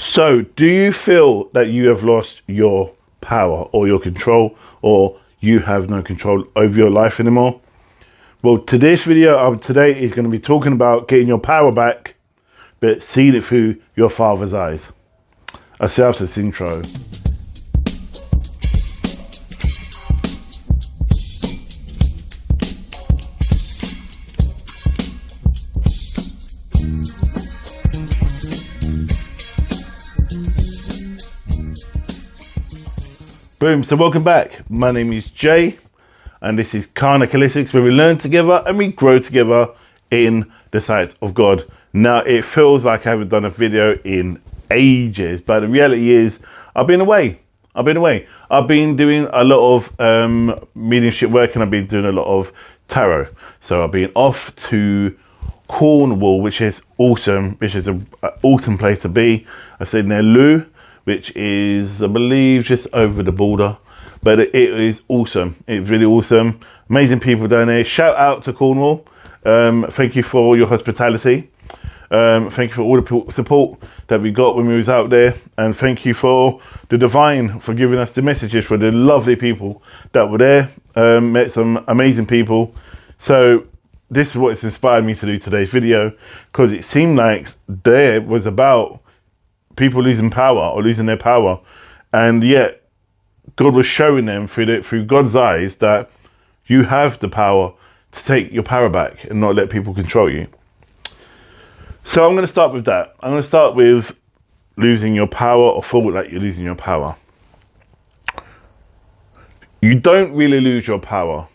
So, do you feel that you have lost your power or your control, or you have no control over your life anymore? Well, today's video today is going to be talking about getting your power back, but seeing it through your father's eyes. I'll see after this intro. Boom, so welcome back. My name is Jay, and this is Carnage Holistics, where we learn together and we grow together in the sight of God. Now, it feels like I haven't done a video in ages, but the reality is I've been away. I've been doing a lot of mediumship work, and I've been doing a lot of tarot. So I've been off to Cornwall, which is awesome, which is an awesome place to be. I stayed near Lou, which is, I believe, just over the border. But it is awesome. It's really awesome. Amazing people down there. Shout out to Cornwall. Thank you for your hospitality. Thank you for all the support that we got when we was out there. And thank you for the Divine for giving us the messages, for the lovely people that were there. Met some amazing people. So this is what's inspired me to do today's video, because it seemed like there was about people losing power or losing their power, and yet God was showing them through God's eyes that you have the power to take your power back and not let people control you. So I'm going to start with that. I'm going to start with losing your power, or feel like you're losing your power. You don't really lose your power.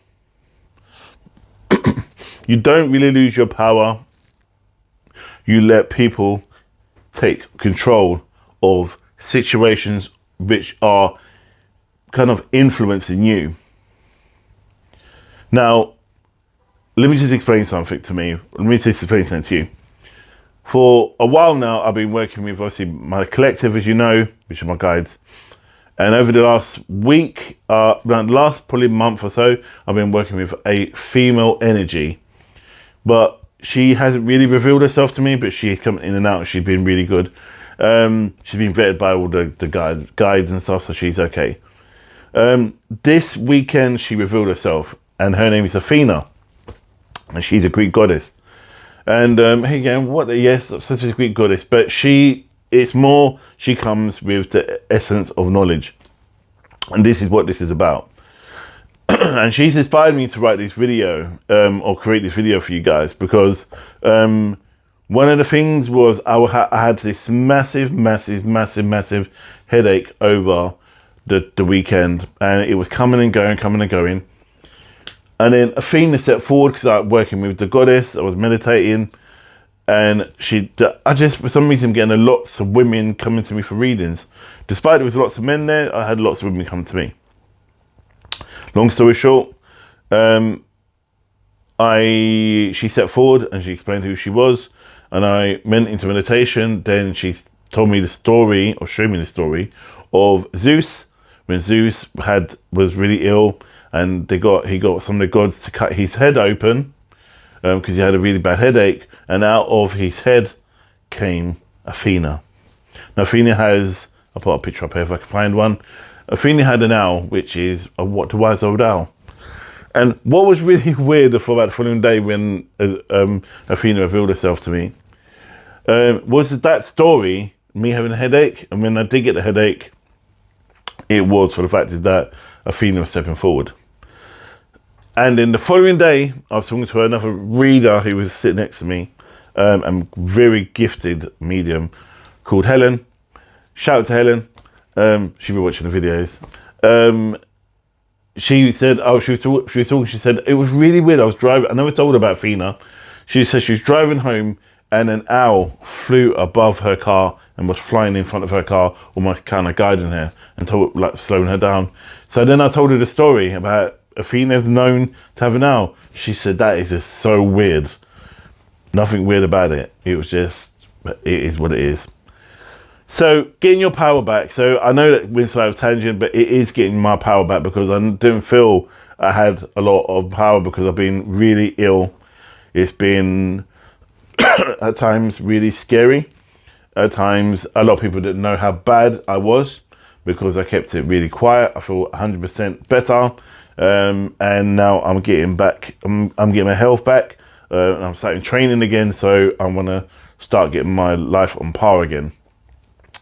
You don't really lose your power. You let people take control of situations which are kind of influencing you. Now, let me just explain something to me. Let me just explain something to you. For a while now, I've been working with, obviously, my collective, as you know, which are my guides. And over the last week, the last probably month or so, I've been working with a female energy. But she hasn't really revealed herself to me, but she's coming in and out. She's been really good. She's been vetted by all the guides and stuff, so she's okay. This weekend, she revealed herself, and her name is Athena, and she's a Greek goddess. And hey, again, yes, such a Greek goddess, but she comes with the essence of knowledge, and this is what this is about. And she's inspired me to write this video, or create this video for you guys, because one of the things was I had this massive headache over the weekend, and it was coming and going. And then Athena stepped forward, because I was working with the goddess, I was meditating, and I just, for some reason, getting lots of women coming to me for readings. Despite there was lots of men there, I had lots of women come to me. Long story short, she stepped forward and she explained who she was, and I went into meditation. Then she told me the story, or showed me the story of Zeus, when Zeus was really ill, and he got some of the gods to cut his head open, because he had a really bad headache, and out of his head came Athena. Now Athena has, I'll put a picture up here if I can find one. Athena had an owl, which is a wise old owl. And what was really weird for about the following day, when Athena revealed herself to me, was that story, me having a headache. And when I did get the headache, it was for the fact that Athena was stepping forward. And then the following day, I was talking to another reader who was sitting next to me, a very gifted medium called Helen. Shout out to Helen. She'll be watching the videos. She said, she was talking, she said, it was really weird. I was driving, I never told her about Athena. She said she was driving home, and an owl flew above her car and was flying in front of her car, almost kind of guiding her and slowing her down. So then I told her the story about Athena's known to have an owl. She said, that is just so weird. Nothing weird about it. It was just, it is what it is. So getting your power back. So I know that went slightly tangent, but it is getting my power back, because I didn't feel I had a lot of power, because I've been really ill. It's been at times really scary. at times. A lot of people didn't know how bad I was because I kept it really quiet. I feel 100% better. And now I'm getting back, I'm getting my health back. And I'm starting training again. So I want to start getting my life on par again.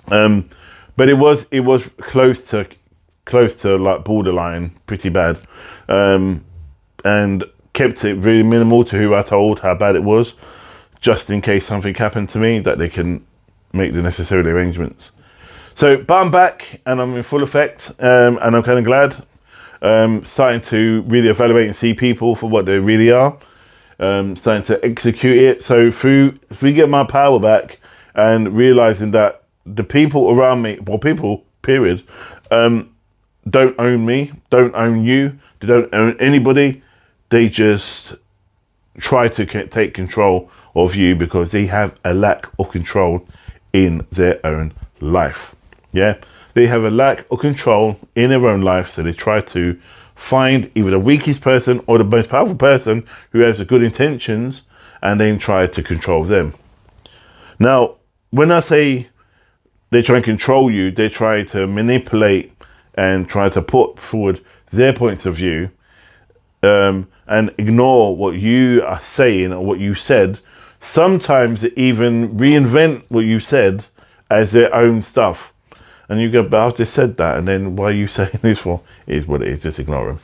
But it was close to like borderline, pretty bad. And kept it really minimal to who I told how bad it was, just in case something happened to me, that they can make the necessary arrangements. So, but I'm back and I'm in full effect, and I'm kind of glad. Starting to really evaluate and see people for what they really are. Starting to execute it. So if we get my power back and realizing that the people around me, well, people, period, don't own me, don't own you, they don't own anybody. They just try to take control of you because they have a lack of control in their own life. Yeah, they have a lack of control in their own life, so they try to find either the weakest person or the most powerful person who has the good intentions and then try to control them. Now, when I say they try and control you, they try to manipulate and try to put forward their points of view, and ignore what you are saying or what you said. Sometimes they even reinvent what you said as their own stuff. And you go, but I've just said that, and then why are you saying this for? It is what it is, just ignore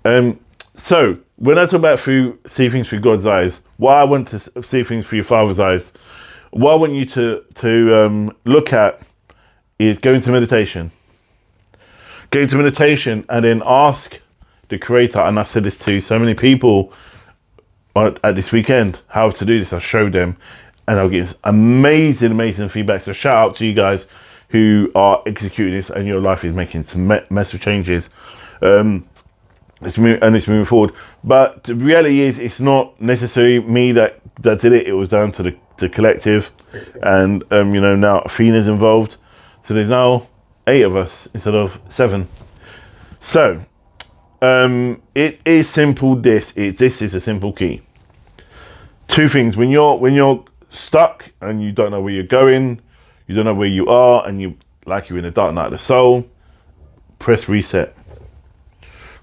them. So when I talk about see things through God's eyes, why I want to see things through your Father's eyes, what I want you to look at is go into meditation. Go into meditation and then ask the Creator, and I said this to so many people at this weekend, how to do this. I showed them and I'll get amazing feedback. So shout out to you guys who are executing this and your life is making some massive changes. It's moving forward. But the reality is, it's not necessarily me that did it. It was down to the collective, and now Athena's involved. So there's now 8 of us instead of 7. So it is simple. This is a simple key. 2 things: when you're stuck and you don't know where you're going, you don't know where you are, and you're in the dark night of the soul, press reset.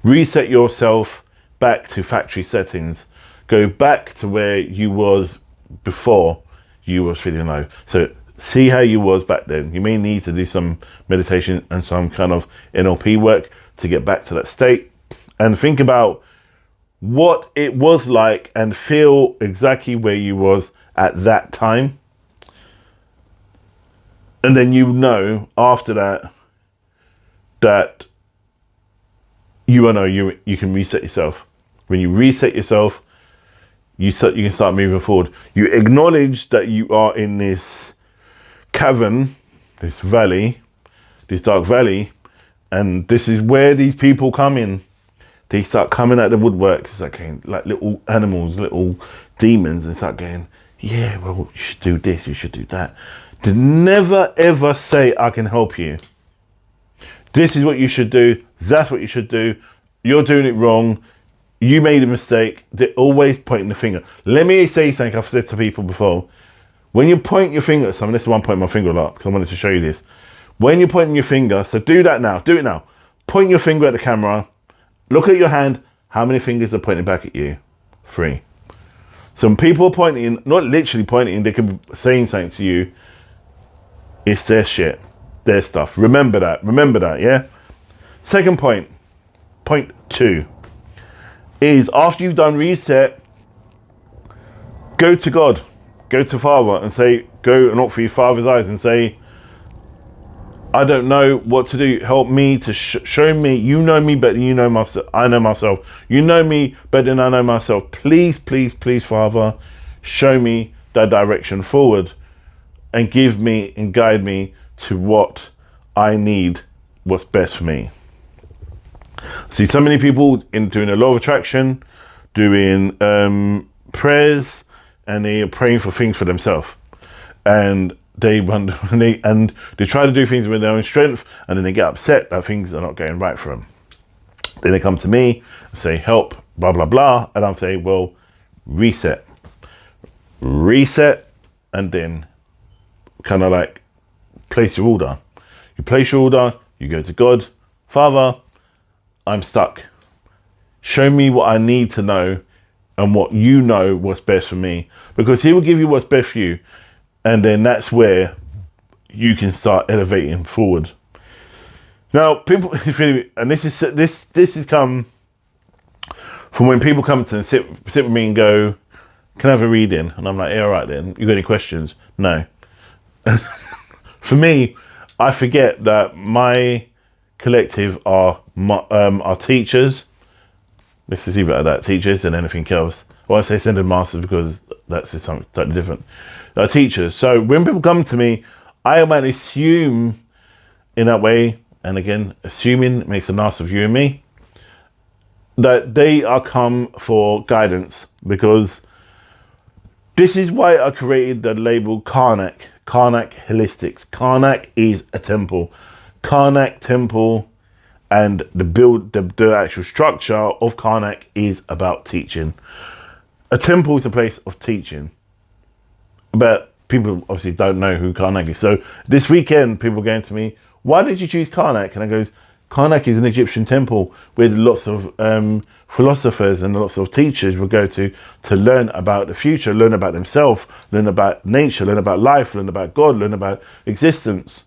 Reset yourself back to factory settings. Go back to where you was before you was feeling low. So see how you was back then. You may need to do some meditation and some kind of NLP work to get back to that state, and think about what it was like and feel exactly where you was at that time. And then after that you can reset yourself. When you reset yourself, you can start moving forward. You acknowledge that you are in this cavern, this valley, this dark valley, and this is where these people come in. They start coming out the woodwork. It's like little animals, little demons, and start going, yeah, well, you should do this, you should do that. To never ever say, I can help you. This is what you should do. That's what you should do. You're doing it wrong. You made a mistake. They're always pointing the finger. Let me say something I've said to people before. When you point your finger at someone, this is why I'm pointing my finger a lot, because I wanted to show you this. When you're pointing your finger, so do that now. Do it now. Point your finger at the camera. Look at your hand. How many fingers are pointing back at you? 3. Some people are pointing, not literally pointing, they could be saying something to you. It's their shit, their stuff. Remember that, yeah? Second point 2, is after you've done reset, go to God, go to Father and say, go and look for your Father's eyes and say, I don't know what to do. Help me to show me. You know me better than you know myself. I know myself. You know me better than I know myself. Please, please, please, Father, show me that direction forward and give me and guide me to what I need, what's best for me. See so many people doing a law of attraction, doing prayers, and they are praying for things for themselves. And they try to do things with their own strength, and then they get upset that things are not going right for them. Then they come to me and say, help, blah, blah, blah. And I'm saying, well, reset, and then kind of like place your order. You place your order, you go to God, Father, I'm stuck. Show me what I need to know and what you know what's best for me, because he will give you what's best for you. And then that's where you can start elevating forward. Now, people, and this is come from when people come to sit with me and go, can I have a reading? And I'm like, yeah, all right then. You got any questions? No. For me, I forget that my collective are teachers. This is either that, teachers and anything else. Well, I say Ascended Masters because that's just something totally different. Teachers. So when people come to me, I might assume in that way, and again, assuming makes a nice of you and me, that they are come for guidance, because this is why I created the label Karnak Holistics. Karnak is a temple. Karnak temple and the actual structure of Karnak is about teaching. A temple is a place of teaching. But people obviously don't know who Karnak is. So this weekend, people are going to me, why did you choose Karnak? And I goes, Karnak is an Egyptian temple where lots of philosophers and lots of teachers will go to learn about the future, learn about themselves, learn about nature, learn about life, learn about God, learn about existence.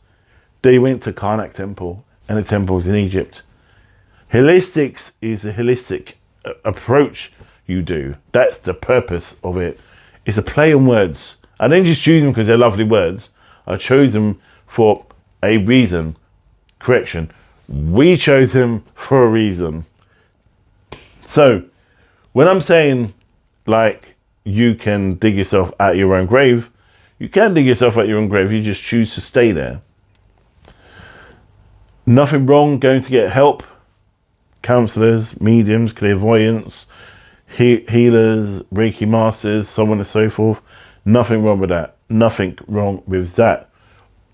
They went to Karnak temple, and the temple's in Egypt. Holistics is a holistic approach you do. That's the purpose of it. It's a play on words. I didn't just choose them because they're lovely words. I chose them for a reason. Correction. We chose them for a reason. So when I'm saying like you can dig yourself out your own grave, you can dig yourself out your own grave. You just choose to stay there. Nothing wrong going to get help. Counselors, mediums, clairvoyants, healers, Reiki masters, so on and so forth. Nothing wrong with that. Nothing wrong with that.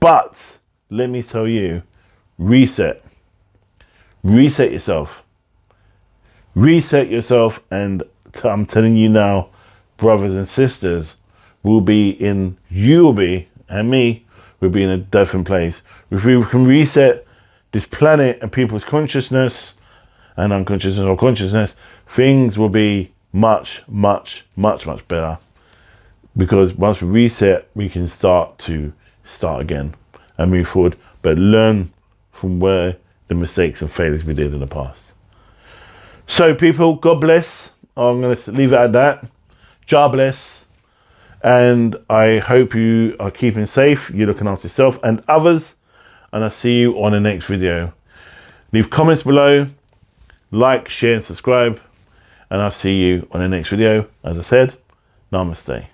But let me tell you, reset. Reset yourself. Reset yourself, and I'm telling you now, brothers and sisters, you'll be, and me, will be in a different place. If we can reset this planet and people's consciousness and unconsciousness or consciousness, things will be much, much, much, much better. Because once we reset, we can start again and move forward, but learn from where the mistakes and failures we did in the past. So people, God bless. I'm going to leave it at that. Jah bless. And I hope you are keeping safe. You're looking after yourself and others. And I'll see you on the next video. Leave comments below. Like, share and subscribe. And I'll see you on the next video. As I said, namaste.